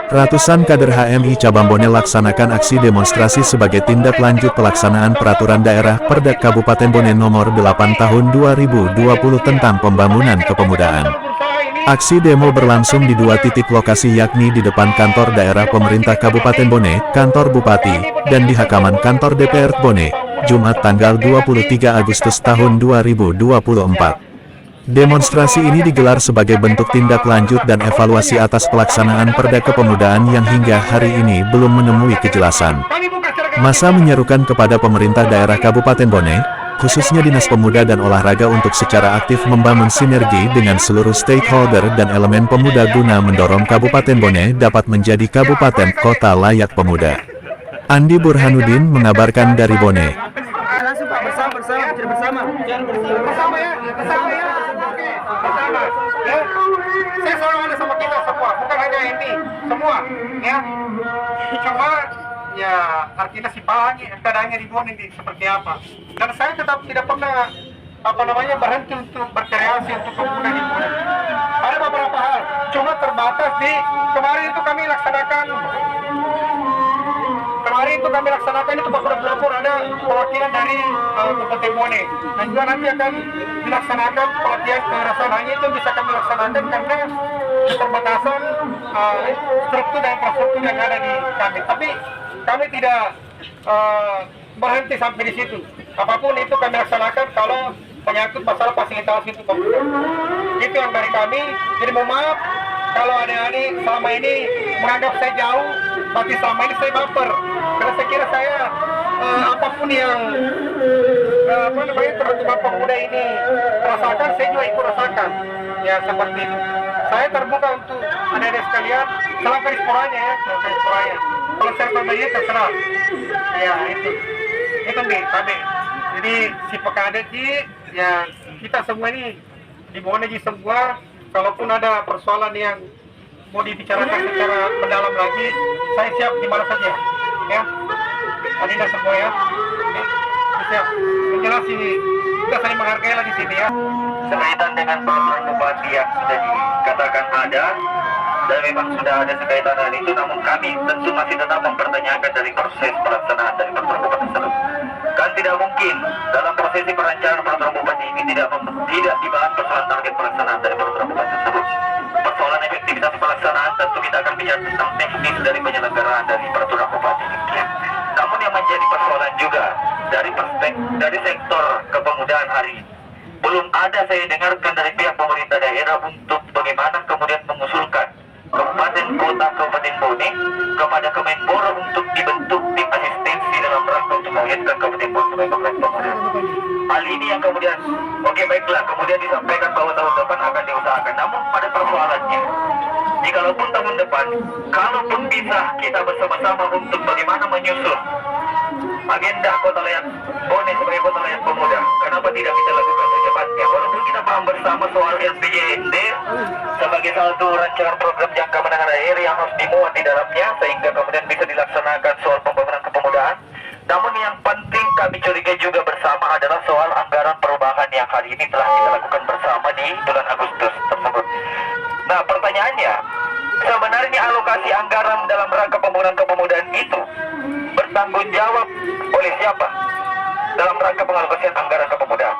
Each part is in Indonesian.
Ratusan kader HMI Cabang Bone laksanakan aksi demonstrasi sebagai tindak lanjut pelaksanaan Peraturan Daerah Perda Kabupaten Bone Nomor 8 Tahun 2020 tentang Pembangunan Kepemudaan. Aksi demo berlangsung di dua titik lokasi yakni di depan kantor daerah pemerintah Kabupaten Bone, kantor Bupati, dan di halaman kantor DPR Bone, Jumat tanggal 23 Agustus tahun 2024. Demonstrasi ini digelar sebagai bentuk tindak lanjut dan evaluasi atas pelaksanaan Perda Kepemudaan yang hingga hari ini belum menemui kejelasan. Massa menyerukan kepada pemerintah daerah Kabupaten Bone, khususnya Dinas Pemuda dan Olahraga untuk secara aktif membangun sinergi dengan seluruh stakeholder dan elemen pemuda guna mendorong Kabupaten Bone dapat menjadi kabupaten kota layak pemuda. Andi Burhanuddin mengabarkan dari Bone. Langsung Pak, bersama ya. Saya selalu ada sama kita semua, bukan hanya ini, semua ya. Cuma ya artinya si Pahangi keadaannya di Bone ini seperti apa. Dan saya tetap tidak pernah berhenti untuk berkreasi untuk pemuda di Bone. Ada beberapa hal, cuma terbatas di kemarin itu kami laksanakan itu pelapor ada perwakilan dari Kabupaten Bone, dan juga nanti akan dilaksanakan pelatihan kekerasan. Hanya itu bisa kami laksanakan karena keterbatasan struktur dan infrastruktur yang ada di kami. Tapi kami tidak berhenti sampai di situ. Apapun itu kami laksanakan kalau menyangkut masalah fasilitasi itu pemuda. Itu yang dari kami. Jadi mohon maaf kalau adik-adik selama ini menganggap saya jauh, tapi selama ini saya baper. Karena saya kira saya apapun yang teman-teman pemuda ini rasakan, saya juga ikut rasakan. Ya seperti itu. Saya terbuka untuk adik-adik sekalian, selama disporanya ya, kalau saya pribadi terserah. Ya itu nih, Pak. Jadi si Pekades ya kita semua ini di Bone semua. Kalaupun ada persoalan yang mau dibicarakan secara mendalam lagi, saya siap di mana saja, ya. Adinda semua ya, siap. Yang jelas ini kita saling menghargai lah di sini ya. Sekaitan dengan peraturan bupati yang sudah dikatakan ada dan memang sudah ada sekaitan dengan itu, namun kami tentu masih tetap mempertanyakan dari proses pelaksanaan dari peraturan bupati tersebut. Kan tidak mungkin dalam prosesi perancangan peraturan bupati ini tidak dibahas persoalan target pelaksanaan dari peraturan bupati tersebut. Persoalan efektivitas pelaksanaan tentu kita akan bicara tentang teknis dari penyelenggaraan dari peraturan bupati ini. Namun yang menjadi persoalan juga dari sektor kepemudaan hari ini, belum ada saya dengarkan dari pihak pemerintah daerah untuk bagaimana kemudian mengusulkan Kabupaten Kota Kabupaten Bone kepada Kemenpora untuk dibentuk tim asistensi dalam rangka untuk mewujudkan Kabupaten Bone sebagai kabupaten pemuda. Hal ini yang kemudian, oke baiklah, kemudian disampaikan bahwa tahun depan akan diusahakan. Namun pada persoalannya, jikalaupun tahun depan, kalaupun bisa kita bersama-sama untuk bagaimana menyusun agenda kota layak Bone sebagai kota layak pemuda, kenapa tidak kita lakukan secepatnya? Walaupun kita paham bersama soal RPJMD sebagai satu rancangan program jangka menengah daerah yang harus dimuat di dalamnya sehingga kemudian bisa dilaksanakan soal pembangunan kepemudaan. Namun yang penting kami curiga juga bersama adalah soal anggaran perubahan yang hari ini telah kita lakukan bersama di bulan Agustus tersebut. Nah pertanyaannya, sebenarnya alokasi anggaran dalam rangka pembangunan kepemudaan itu bertanggung jawab oleh siapa dalam rangka pengalokasian anggaran kepemudaan?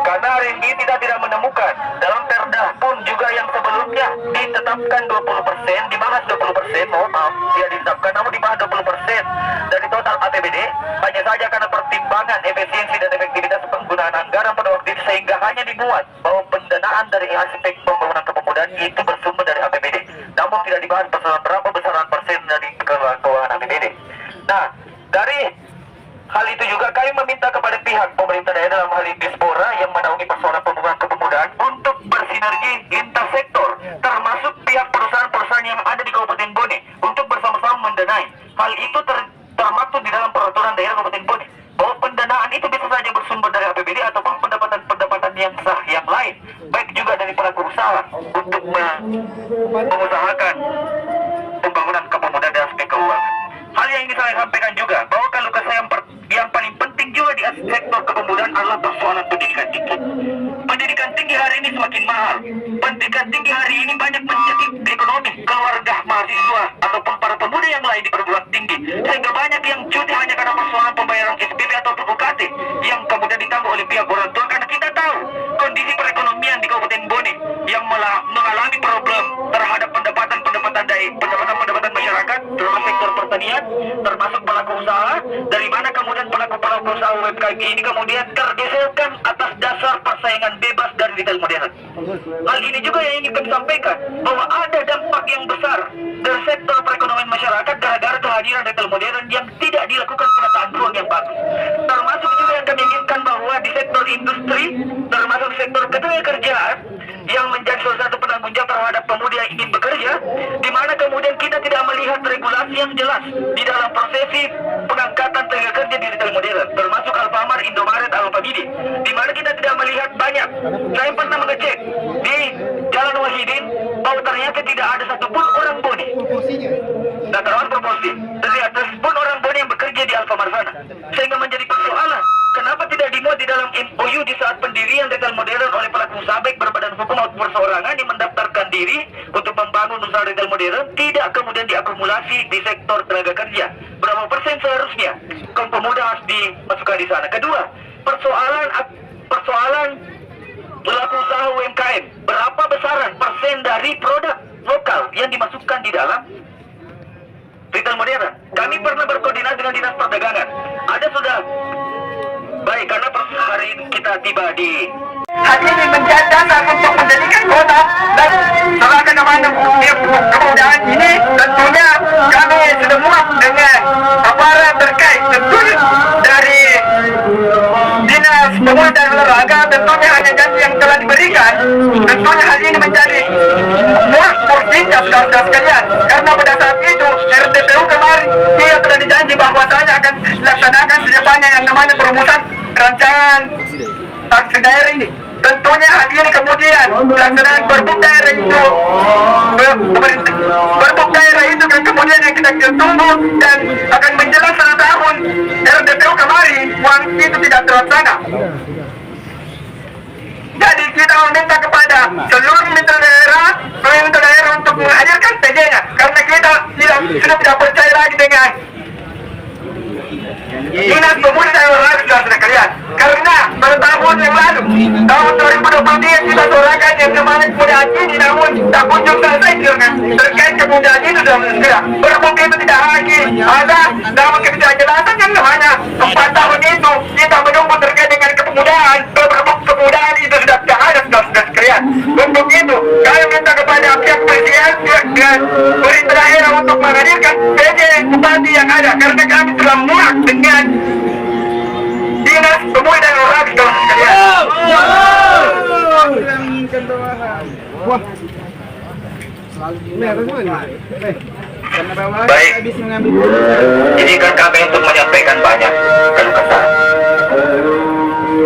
Karena hari ini kita tidak menemukan dalam perda pun juga yang sebelumnya ditetapkan 20%, dibahas 20%, mohon maaf, tidak ditetapkan namun dibahas 20% dari total APBD, hanya saja karena pertimbangan efisiensi dan efektivitas penggunaan anggaran pada waktu itu sehingga hanya dibuat bahwa pendanaan dari aspek pembangunan kepemudaan itu bersumber dari APBD, namun tidak dibahas berapa besaran persen dari keuangan APBD. Nah, dari hal itu juga kami meminta kepada pihak pemerintah daerah dalam hal ini Dispora yang menaungi persoalan pembangunan kepemudaan untuk bersinergi intersektor, termasuk pihak perusahaan-perusahaan yang ada di Kabupaten Bone untuk bersama-sama mendanai. Hal itu termaktub di dalam peraturan daerah Kabupaten Bone bahwa pendanaan itu bisa saja bersumber dari APBD ataupun pendapatan-pendapatan yang sah yang lain, baik juga dari pelaku usaha untuk mengusahakan pembangunan kepemudaan dan aspek keuangan. Hal yang ingin saya sampaikan juga bahwa kalau yang paling penting juga di sektor kepemudaan adalah persoalan pendidikan tinggi. Pendidikan tinggi hari ini semakin mahal. Pendidikan tinggi hari ini banyak menyakiti ekonomi keluarga mahasiswa ataupun para pemuda yang lain di perguruan tinggi, sehingga banyak yang cuti hanya karena persoalan pembayaran SPP ataupun UKT yang kemudian ditanggung oleh pihak orang tua. Karena kita tahu kondisi perekonomian di Kabupaten Bone yang mengalami problem terhadap pendapatan masyarakat, termasuk sektor pertanian, termasuk pelaku usaha, dari mana kemudian pelaku usaha UMKM ini kemudian tergeserkan atas dasar persaingan bebas dari retail modern. Hal ini juga yang ingin kami sampaikan, bahwa ada dampak yang besar dari sektor perekonomian masyarakat gara-gara kehadiran retail modern yang tidak dilakukan penataan ruang yang bagus. Termasuk juga yang kami inginkan bahwa di sektor industri, termasuk sektor ketenagakerjaan yang menjadi salah satu penanggung jawab terhadap pemuda yang ingin bekerja, di mana kemudian kita tidak melihat regulasi yang jelas di dalam prosesi pengangkatan tenaga kerja di retail modern, termasuk Alfamart, Indomaret, Alfamidi, di mana kita tidak melihat banyak. Saya pernah mengecek di Jalan Wahidin bahwa ternyata tidak ada satupun orang Bone, dataran proporsi, terlihat satupun orang Bone yang bekerja di Alfamart sana, sehingga menjadi persoalan. Kenapa tidak dimuat di dalam MOU di saat pendirian retail modern oleh pelaku usaha baik berbadan hukum maupun perseorangan yang mendaftarkan diri untuk membangun usaha retail modern, tidak kemudian diakumulasi di sektor tenaga kerja? Berapa persen seharusnya kaum pemuda harus dimasukkan di sana? Kedua, persoalan pelaku usaha UMKM, berapa besaran persen dari produk lokal yang dimasukkan di dalam retail modern? Kami pernah berkoordinasi dengan Dinas Perdagangan. Ada sudah baik, karena hari ini kita tiba di hal ini menjadi dasar untuk menjadikan kota dan serahkan kepada kemudahan ini. Tentunya kami sudah muak dengan aparat terkait, tentunya dari Dinas Pemuda dan Olahraga. Tentunya hanya janji yang telah diberikan. Tentunya hal ini menjadi muak porsinya saudara sekalian, karena pada saat itu RTPU kemarin dia telah dijanji bahwasanya akan dilaksanakan secepatnya yang namanya perumusan rancangan taksi daerah ini. Tentunya hal ini kemudian pelaksanaan perbuk daerah itu, perbuk daerah itu kan kemudian yang kita tunggu dan akan menjelang 1 tahun RDPU kemarin, uang itu tidak terlaksana. Jadi kita meminta kepada seluruh mitra daerah untuk menghadirkan PJ-nya, karena kita sudah tidak percaya lagi dengan Dinas Pemuda dan Olahraga sekalian. Karena pada tahun yang lalu, tahun 2023 kita suarakan yang namanya kemudahan ini, namun tak kunjung selesai terkait kemudahan itu sudah segera. Berbuk itu tidak lagi ada dalam ketidakjelasan yang namanya 4 tahun itu kita menunggu terkait dengan kepemudaan. Berbuk kemudahan itu sudah tidak ada sudah sekalian. Untuk itu kami minta kepada pihak presiden, pihak pemerintah daerah untuk menghadirkan PJ bupati yang ada, karena kami telah muak dengan Dinas Pemuda dan Olahraga sekalian. Baik, izinkan kami untuk menyampaikan banyak keluh kesah.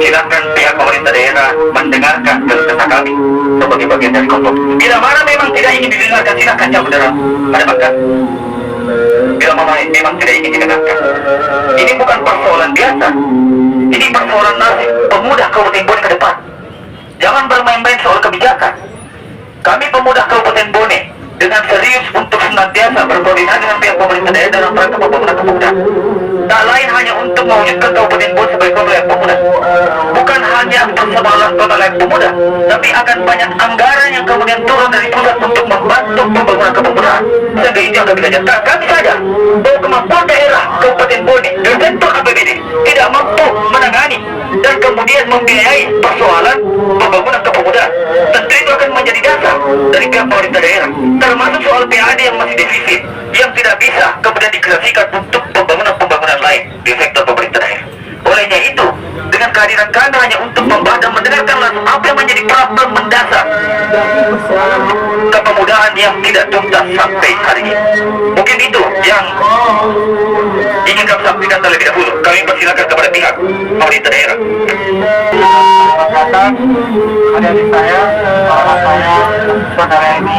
Silakan pihak pemerintah daerah mendengarkan keluh kesah kami sebagai bagian dari kelompok. Bila mana memang tidak ingin didengarkan, silakan jawab pada bahkan. Bila mana memang tidak ingin didengarkan, ini bukan persoalan biasa. Ini persoalan nasib pemuda Kabupaten Bone ke depan. Jangan bermain-main soal kebijakan. Kami pemuda Kabupaten Bone dengan serius untuk senantiasa berkoordinasi dengan pihak pemerintah daerah dalam rangka pembangunan kepemudaan. Tak lain hanya untuk mewujudkan Kabupaten Bone sebagai kota layak pemuda. Bukan hanya persoalan kota layak pemuda, tapi akan banyak anggaran yang kemudian turun dari pusat untuk membantu pembangunan kepemudaan. Sehingga itu yang kami lanjutkan. Kami sadar bahwa kemampuan daerah Kabupaten Bone dan sektor APBD tidak mampu menangani dan kemudian membiayai persoalan pembangunan kepemudaan. Tentu itu akan menjadi dasar dari pihak pemerintah daerah, termasuk soal PAD yang masih defisit, yang tidak bisa kemudian dikreasikan untuk pembangunan lain di sektor pemerintah daerah. Olehnya itu, dengan kehadiran kami hanya untuk membahas dan mendengarkan langsung apa yang menjadi problem mendasar kepemudaan yang tidak tuntas sampai hari ini. Mungkin itu yang ingin kami sampaikan terlebih dahulu. Kami persilakan kepada pihak pemerintah daerah. Adik-adik saya, saudara ini,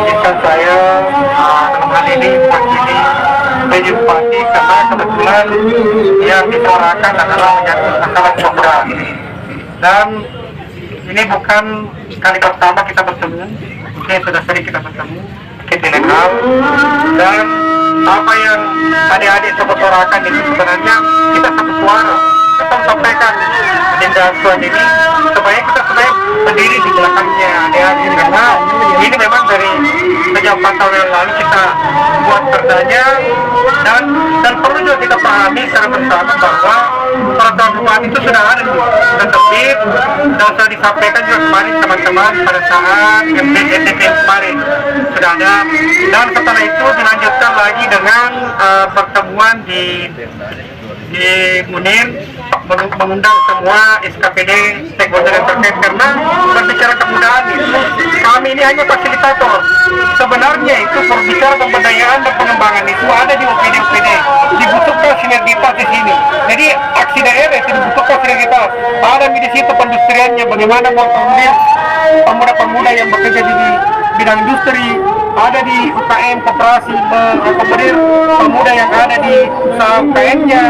izinkan saya dalam hal ini mewakili PJ Bupati, karena kebetulan yang disuarakan adalah menyangkut masalah pemuda. Dan ini bukan kali pertama kita bertemu, mungkin sudah sering kita bertemu. sedikit di lain hal, dan apa yang adik-adik sebutarakan itu sebenarnya kita satu suara. Kita sampaikan agenda asuhan ini supaya kita sebenarnya berdiri di belakangnya adik-adik, karena ini memang dari sejak 4 tahun yang lalu kita buat perdanya, dan perlu juga kita pahami secara bersama bahwa peraturan bupati itu sudah ada, sudah terbit, dan sudah disampaikan juga kemarin teman-teman pada saat MPSDP kemarin sudah ada, dan setelah itu dilanjutkan lagi dengan pertemuan di Munir, mengundang semua SKPD stakeholder yang terkait, karena berbicara kemudahan itu kami ini hanya fasilitator. Sebenarnya itu berbicara pemberdayaan dan pengembangan itu ada di OPD, dibutuhkan sinergitas di sini. Jadi aksi daerah itu dibutuhkan sinergitas. Ada di situ pendustriannya, bagaimana mempermudah pemuda-pemuda yang bekerja di bidang industri, ada di UKM koperasi, mengakomodir pemuda yang ada di usaha UKM-nya,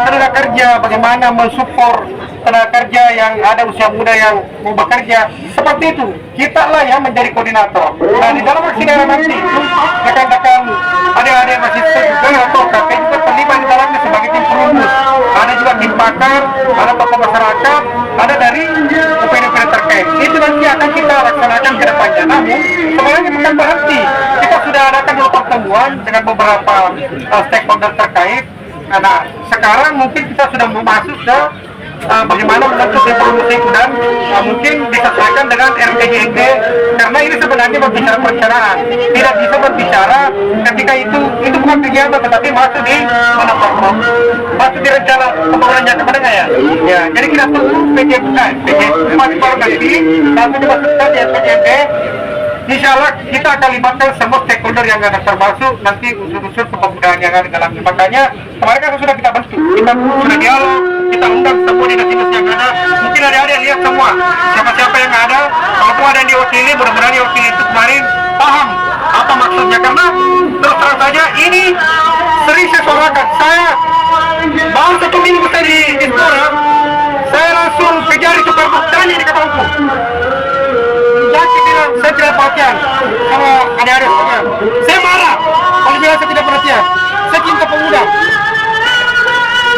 tenaga kerja, bagaimana mensupport tenaga kerja yang ada usia muda yang mau bekerja. Seperti itu, kita lah yang menjadi koordinator. Nah, di dalam aksi daerah nanti, rekan-rekan adik-adik mahasiswa juga atau KP juga terlibat di dalamnya sebagai tim perumus. Ada juga tim pakar, ada tokoh masyarakat, ada dari UPD-UPD terkait. Itu nanti akan kita laksanakan ke depannya. Namun, sebenarnya bukan berhenti. Kita sudah adakan dulu pertemuan dengan beberapa stakeholder terkait. Nah, sekarang mungkin kita sudah mau masuk ke bagaimana membentuk promosi itu, dan mungkin disesuaikan dengan RPJMD, karena ini sebenarnya berbicara perencanaan, tidak bisa berbicara ketika itu bukan kegiatan tetapi masuk di mana program, masuk di rencana pembangunan jangka menengah ya. Ya, jadi kita tunggu PJMD masih baru kali ini, lalu dimasukkan di RPJMD. Insya Allah kita akan libatkan semua stakeholder yang ada, termasuk nanti unsur-unsur kepemudaan yang ada dalamnya. Makanya kemarin kan sudah kita bentuk, kita sudah dialog, kita undang semua dinas-dinas yang ada. Mungkin ada yang lihat semua siapa-siapa yang ada. Kalau ada yang diwakili, mudah-mudahan diwakili itu kemarin paham apa maksudnya, karena terus terang saja ini sering saya suarakan. Saya baru 1 minggu saya di Istora, saya langsung kejar itu perbuatan di kata hukum. Saya tidak perhatian sama adik-adik saya. Saya marah kalau bilang saya tidak perhatian. Saya cinta pemuda.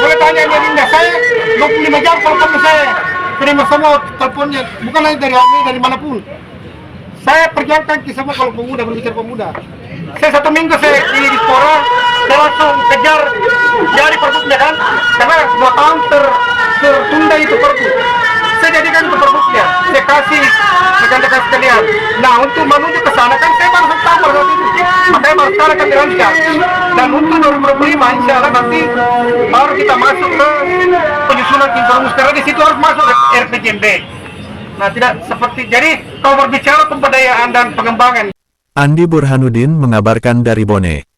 Boleh tanya dia Linda, saya 25 jam telepon saya, terima semua teleponnya, bukan hanya dari kami, dari manapun. Saya perjuangkan ke semua kalau pemuda, berbicara pemuda. Saya 1 minggu saya di Dispora, saya langsung kejar jadi perbuknya kan, karena 2 tahun tertunda itu perbu. Saya jadikan itu perbuknya, saya kasih rekan-rekan sekalian. Nah, untuk menuju ke sana kan saya baru setahun waktu itu, makanya baru sekarang kami rancang. Dan untuk 2025 insya Allah nanti baru kita masuk ke penyusunan tim perumus, karena di situ harus masuk RPJMD. Nah, tidak seperti, jadi kalau berbicara pemberdayaan dan pengembangan. Andi Burhanuddin mengabarkan dari Bone.